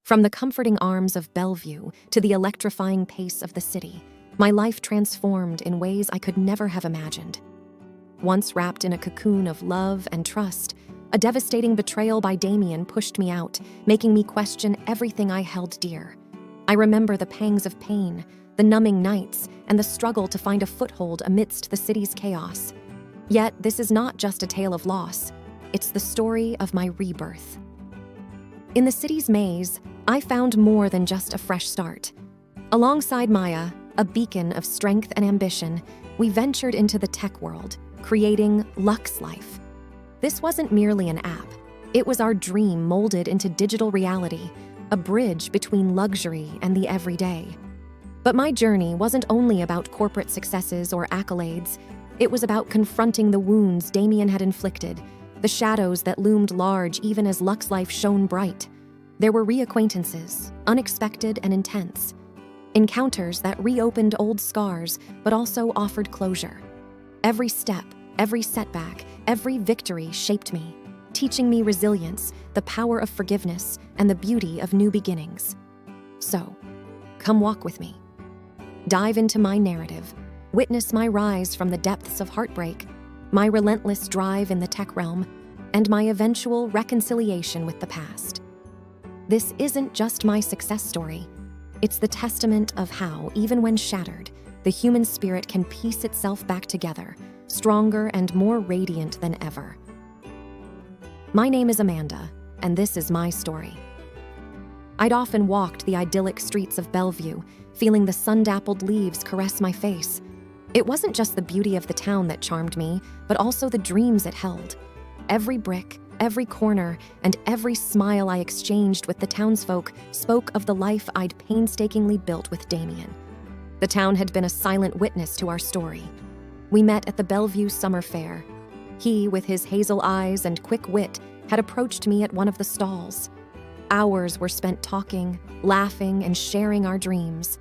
From the comforting arms of Bellevue to the electrifying pace of the city, my life transformed in ways I could never have imagined. Once wrapped in a cocoon of love and trust, a devastating betrayal by Damien pushed me out, making me question everything I held dear. I remember the pangs of pain, the numbing nights, and the struggle to find a foothold amidst the city's chaos. Yet, this is not just a tale of loss. It's the story of my rebirth. In the city's maze, I found more than just a fresh start. Alongside Maya, a beacon of strength and ambition, we ventured into the tech world, creating Lux Life. This wasn't merely an app. It was our dream molded into digital reality, a bridge between luxury and the everyday. But my journey wasn't only about corporate successes or accolades. It was about confronting the wounds Damien had inflicted, the shadows that loomed large even as Lux Life shone bright. There were reacquaintances, unexpected and intense. Encounters that reopened old scars, but also offered closure. Every step, every setback, every victory shaped me, teaching me resilience, the power of forgiveness, and the beauty of new beginnings. So, come walk with me. Dive into my narrative, witness my rise from the depths of heartbreak, my relentless drive in the tech realm, and my eventual reconciliation with the past. This isn't just my success story. It's the testament of how, even when shattered, the human spirit can piece itself back together, stronger and more radiant than ever. My name is Amanda, and this is my story. I'd often walked the idyllic streets of Bellevue, feeling the sun-dappled leaves caress my face. It wasn't just the beauty of the town that charmed me, but also the dreams it held. Every brick, every corner, and every smile I exchanged with the townsfolk spoke of the life I'd painstakingly built with Damien. The town had been a silent witness to our story. We met at the Bellevue Summer Fair. He, with his hazel eyes and quick wit, had approached me at one of the stalls. Hours were spent talking, laughing, and sharing our dreams.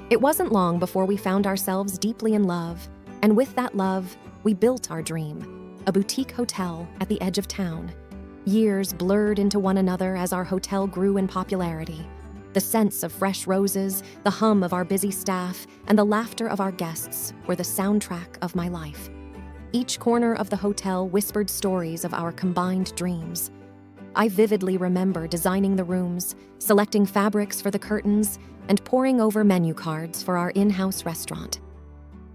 It wasn't long before we found ourselves deeply in love, and with that love, we built our dream. A boutique hotel at the edge of town. Years blurred into one another as our hotel grew in popularity. The scents of fresh roses, the hum of our busy staff, and the laughter of our guests were the soundtrack of my life. Each corner of the hotel whispered stories of our combined dreams. I vividly remember designing the rooms, selecting fabrics for the curtains, and poring over menu cards for our in-house restaurant.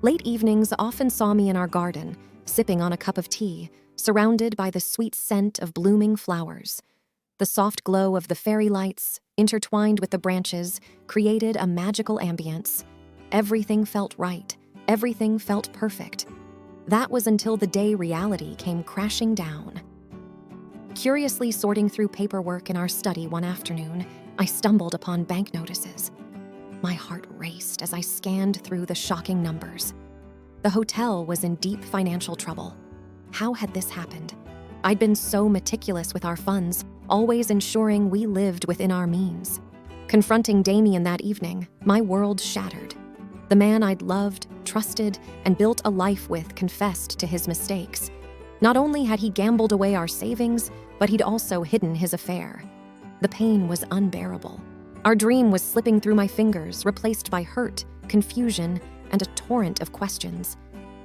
Late evenings often saw me in our garden, sipping on a cup of tea, surrounded by the sweet scent of blooming flowers. The soft glow of the fairy lights, intertwined with the branches, created a magical ambience. Everything felt right. Everything felt perfect. That was until the day reality came crashing down. Curiously sorting through paperwork in our study one afternoon, I stumbled upon bank notices. My heart raced as I scanned through the shocking numbers. The hotel was in deep financial trouble. How had this happened? I'd been so meticulous with our funds, always ensuring we lived within our means. Confronting Damien that evening, my world shattered. The man I'd loved, trusted, and built a life with confessed to his mistakes. Not only had he gambled away our savings, but he'd also hidden his affair. The pain was unbearable. Our dream was slipping through my fingers, replaced by hurt, confusion, and a torrent of questions.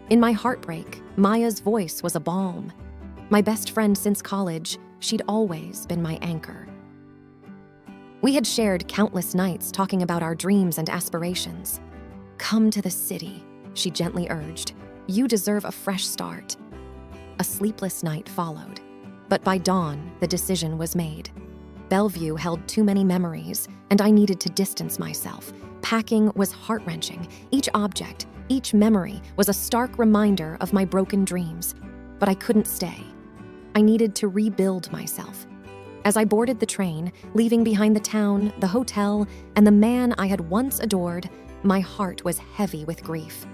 In my heartbreak, Maya's voice was a balm. My best friend since college, she'd always been my anchor. We had shared countless nights talking about our dreams and aspirations. "Come to the city," she gently urged. "You deserve a fresh start." A sleepless night followed, but by dawn, the decision was made. Bellevue held too many memories, and I needed to distance myself. Packing was heart-wrenching. Each object, each memory was a stark reminder of my broken dreams. But I couldn't stay. I needed to rebuild myself. As I boarded the train, leaving behind the town, the hotel, and the man I had once adored, my heart was heavy with grief.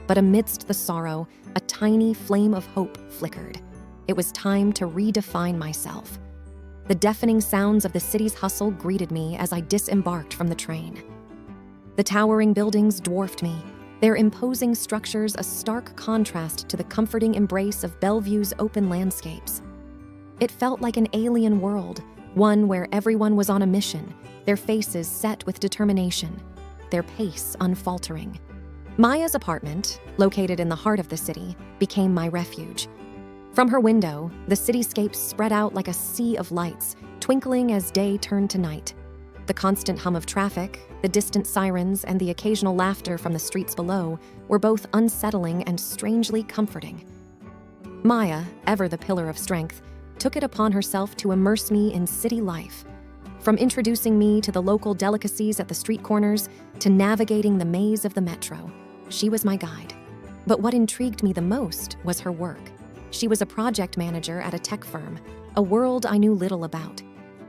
But amidst the sorrow, a tiny flame of hope flickered. It was time to redefine myself. The deafening sounds of the city's hustle greeted me as I disembarked from the train. The towering buildings dwarfed me, their imposing structures a stark contrast to the comforting embrace of Bellevue's open landscapes. It felt like an alien world, one where everyone was on a mission, their faces set with determination, their pace unfaltering. Maya's apartment, located in the heart of the city, became my refuge. From her window, the cityscape spread out like a sea of lights, twinkling as day turned to night. The constant hum of traffic, the distant sirens, and the occasional laughter from the streets below were both unsettling and strangely comforting. Maya, ever the pillar of strength, took it upon herself to immerse me in city life. From introducing me to the local delicacies at the street corners to navigating the maze of the metro, she was my guide. But what intrigued me the most was her work. She was a project manager at a tech firm, a world I knew little about.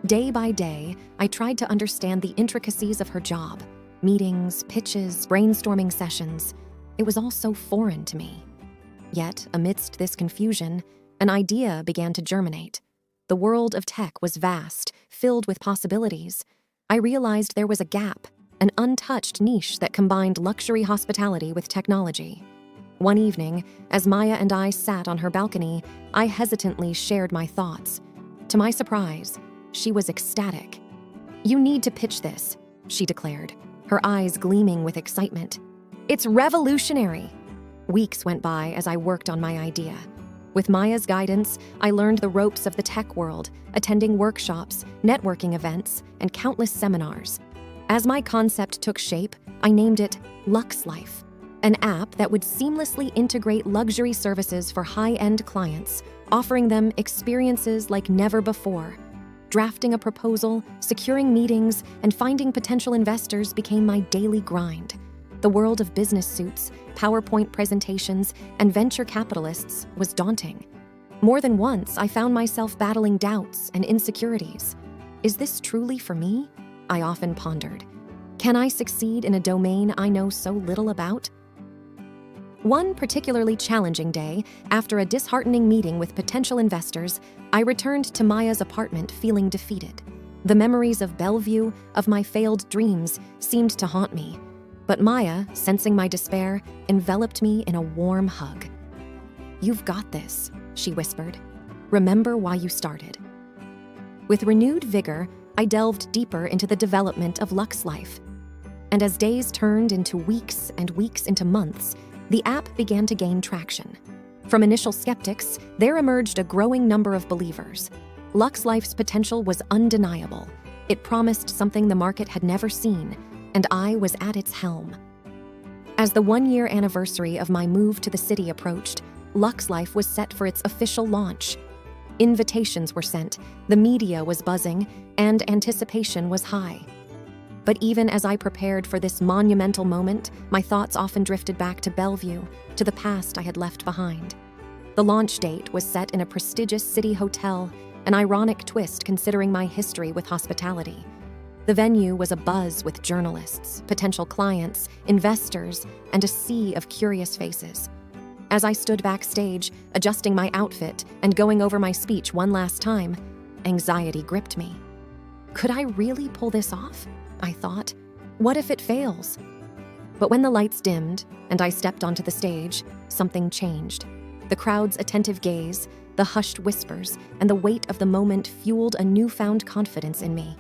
Day by day, I tried to understand the intricacies of her job. Meetings, pitches, brainstorming sessions. It was all so foreign to me. Yet, amidst this confusion, an idea began to germinate. The world of tech was vast, filled with possibilities. I realized there was a gap, an untouched niche that combined luxury hospitality with technology. One evening, as Maya and I sat on her balcony, I hesitantly shared my thoughts. To my surprise, she was ecstatic. "You need to pitch this," she declared, her eyes gleaming with excitement. "It's revolutionary." Weeks went by as I worked on my idea. With Maya's guidance, I learned the ropes of the tech world, attending workshops, networking events, and countless seminars. As my concept took shape, I named it Lux Life, an app that would seamlessly integrate luxury services for high-end clients, offering them experiences like never before. Drafting a proposal, securing meetings, and finding potential investors became my daily grind. The world of business suits, PowerPoint presentations, and venture capitalists was daunting. More than once, I found myself battling doubts and insecurities. Is this truly for me? I often pondered. Can I succeed in a domain I know so little about? One particularly challenging day, after a disheartening meeting with potential investors, I returned to Maya's apartment feeling defeated. The memories of Bellevue, of my failed dreams, seemed to haunt me. But Maya, sensing my despair, enveloped me in a warm hug. "You've got this," she whispered. "Remember why you started." With renewed vigor, I delved deeper into the development of Lux Life. And as days turned into weeks and weeks into months, the app began to gain traction. From initial skeptics, there emerged a growing number of believers. Lux Life's potential was undeniable. It promised something the market had never seen, and I was at its helm. As the one-year anniversary of my move to the city approached, Lux Life was set for its official launch. Invitations were sent, the media was buzzing, and anticipation was high. But even as I prepared for this monumental moment, my thoughts often drifted back to Bellevue, to the past I had left behind. The launch date was set in a prestigious city hotel, an ironic twist considering my history with hospitality. The venue was abuzz with journalists, potential clients, investors, and a sea of curious faces. As I stood backstage, adjusting my outfit and going over my speech one last time, anxiety gripped me. Could I really pull this off? I thought. What if it fails? But when the lights dimmed and I stepped onto the stage, something changed. The crowd's attentive gaze, the hushed whispers, and the weight of the moment fueled a newfound confidence in me.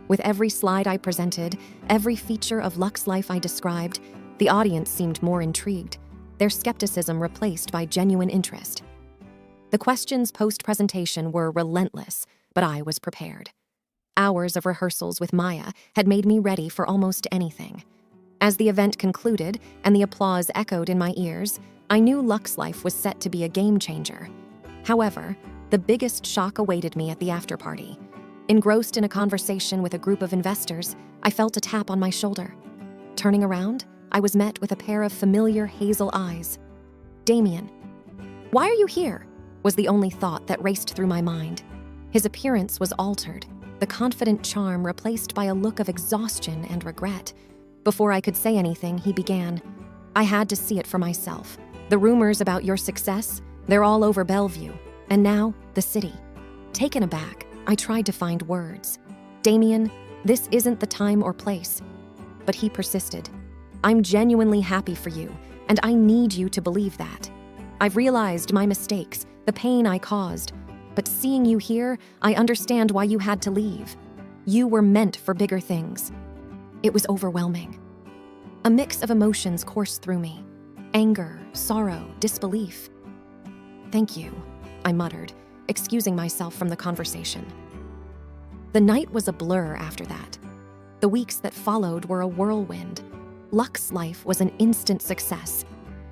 With every slide I presented, every feature of Lux Life I described, the audience seemed more intrigued, their skepticism replaced by genuine interest. The questions post-presentation were relentless, but I was prepared. Hours of rehearsals with Maya had made me ready for almost anything. As the event concluded and the applause echoed in my ears, I knew Lux Life was set to be a game changer. However, the biggest shock awaited me at the after-party. Engrossed in a conversation with a group of investors, I felt a tap on my shoulder. Turning around, I was met with a pair of familiar hazel eyes. "Damien, why are you here?" was the only thought that raced through my mind. His appearance was altered, the confident charm replaced by a look of exhaustion and regret. Before I could say anything, he began. "I had to see it for myself. The rumors about your success, they're all over Bellevue, and now the city." Taken aback, I tried to find words. "Damien, this isn't the time or place." But he persisted. "I'm genuinely happy for you, and I need you to believe that. I've realized my mistakes, the pain I caused. But seeing you here, I understand why you had to leave. You were meant for bigger things." It was overwhelming. A mix of emotions coursed through me: anger, sorrow, disbelief. "Thank you," I muttered, excusing myself from the conversation. The night was a blur after that. The weeks that followed were a whirlwind. Luxe Life was an instant success.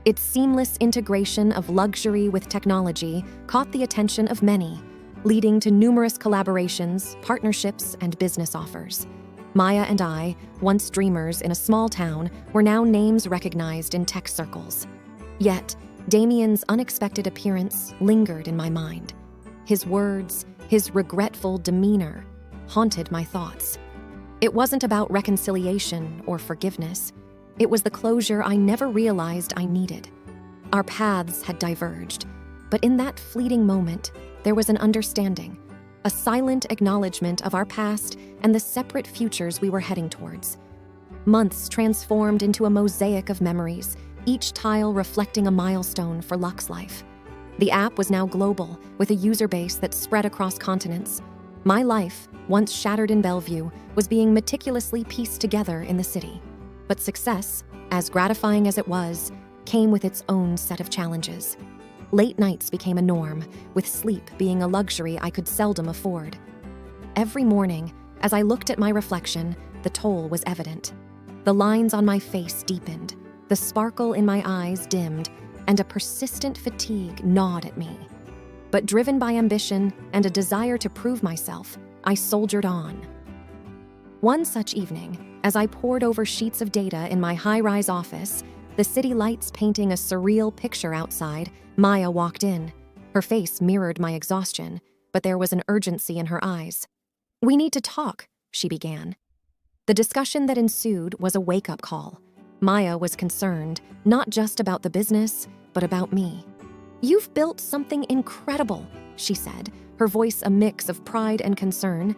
Its seamless integration of luxury with technology caught the attention of many, leading to numerous collaborations, partnerships, and business offers. Maya and I, once dreamers in a small town, were now names recognized in tech circles. Yet, Damien's unexpected appearance lingered in my mind. His words, his regretful demeanor, haunted my thoughts. It wasn't about reconciliation or forgiveness. It was the closure I never realized I needed. Our paths had diverged, but in that fleeting moment, there was an understanding, a silent acknowledgement of our past and the separate futures we were heading towards. Months transformed into a mosaic of memories, each tile reflecting a milestone for Luxe Life. The app was now global, with a user base that spread across continents. My life, once shattered in Bellevue, was being meticulously pieced together in the city. But success, as gratifying as it was, came with its own set of challenges. Late nights became a norm, with sleep being a luxury I could seldom afford. Every morning, as I looked at my reflection, the toll was evident. The lines on my face deepened, the sparkle in my eyes dimmed, and a persistent fatigue gnawed at me. But driven by ambition and a desire to prove myself, I soldiered on. One such evening, as I pored over sheets of data in my high-rise office, the city lights painting a surreal picture outside, Maya walked in. Her face mirrored my exhaustion, but there was an urgency in her eyes. "We need to talk," she began. The discussion that ensued was a wake-up call. Maya was concerned, not just about the business, but about me. "You've built something incredible," she said, her voice a mix of pride and concern.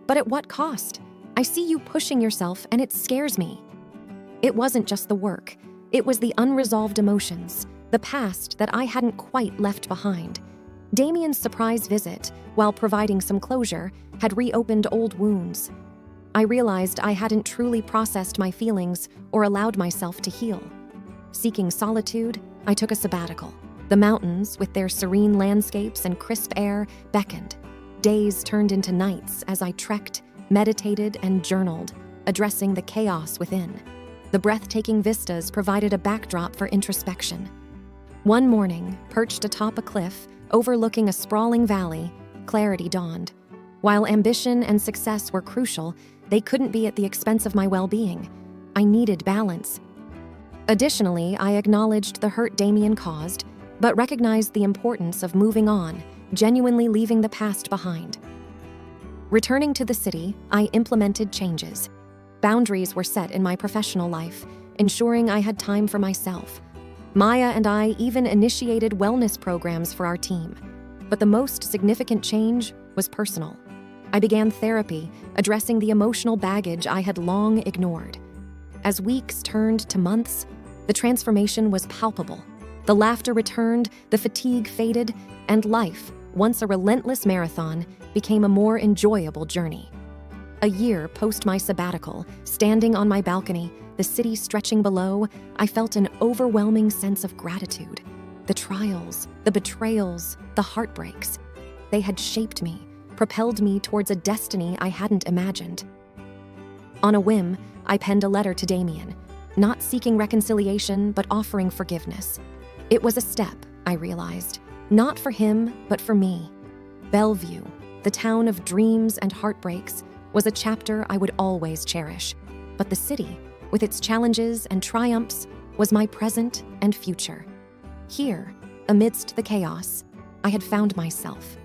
"But at what cost? I see you pushing yourself, and it scares me." It wasn't just the work. It was the unresolved emotions, the past that I hadn't quite left behind. Damien's surprise visit, while providing some closure, had reopened old wounds. I realized I hadn't truly processed my feelings or allowed myself to heal. Seeking solitude, I took a sabbatical. The mountains, with their serene landscapes and crisp air, beckoned. Days turned into nights as I trekked, meditated, and journaled, addressing the chaos within. The breathtaking vistas provided a backdrop for introspection. One morning, perched atop a cliff, overlooking a sprawling valley, clarity dawned. While ambition and success were crucial, they couldn't be at the expense of my well-being. I needed balance. Additionally, I acknowledged the hurt Damien caused, but recognized the importance of moving on, genuinely leaving the past behind. Returning to the city, I implemented changes. Boundaries were set in my professional life, ensuring I had time for myself. Maya and I even initiated wellness programs for our team. But the most significant change was personal. I began therapy, addressing the emotional baggage I had long ignored. As weeks turned to months, the transformation was palpable. The laughter returned, the fatigue faded, and life, once a relentless marathon, became a more enjoyable journey. A year post my sabbatical, standing on my balcony, the city stretching below, I felt an overwhelming sense of gratitude. The trials, the betrayals, the heartbreaks, they had shaped me, propelled me towards a destiny I hadn't imagined. On a whim, I penned a letter to Damien, not seeking reconciliation, but offering forgiveness. It was a step, I realized, not for him, but for me. Bellevue, the town of dreams and heartbreaks, was a chapter I would always cherish. But the city, with its challenges and triumphs, was my present and future. Here, amidst the chaos, I had found myself,